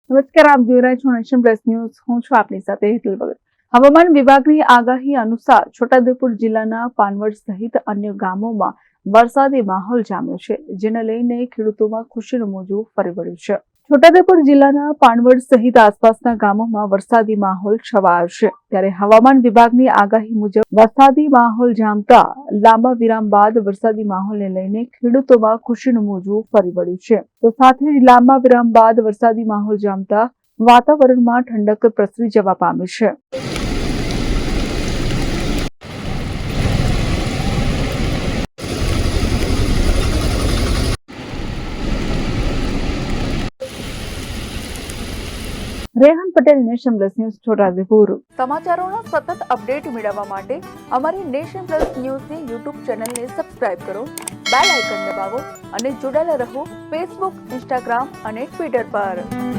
નમસ્કાર, આપ જોઈ રહ્યા છો નેશન પ્લસ ન્યૂઝ. હું છું આપની સાથે હેતલ ભગત. હવામાન વિભાગની આગાહી અનુસાર છોટાઉદેપુર જિલ્લાના પાનવડ સહિત અન્ય ગામોમાં વરસાદી માહોલ જામ્યો છે, જેને લઈને ખેડૂતોમાં ખુશીનું મોજું ફરી વળ્યું છે. છોટાઉદેપુર જિલ્લાના પાનવડ સહિત આસપાસના ગામોમાં વરસાદી માહોલ છવાયો છે. ત્યારે હવામાન વિભાગની આગાહી મુજબ વરસાદી માહોલ જામતા લાંબા વિરામ બાદ વરસાદી માહોલને લઈને ખેડૂતોમાં ખુશીનું મોજું ફરી વળ્યું છે. તો સાથે જ લાંબા વિરામ બાદ વરસાદી માહોલ જામતા વાતાવરણમાં ઠંડક પ્રસરી જવા પામી છે. Rehan Patel, nation plus news, Chhota Udepur. સમાચારોના સતત અપડેટ મેળવવા માટે અમારી નેશન પ્લસ ન્યૂઝની યુટ્યુબ ચેનલને સબસ્ક્રાઇબ કરો, બેલ આઇકન દબાવો અને જોડાયેલા રહો ફેસબુક, ઇન્સ્ટાગ્રામ અને ટ્વિટર પર.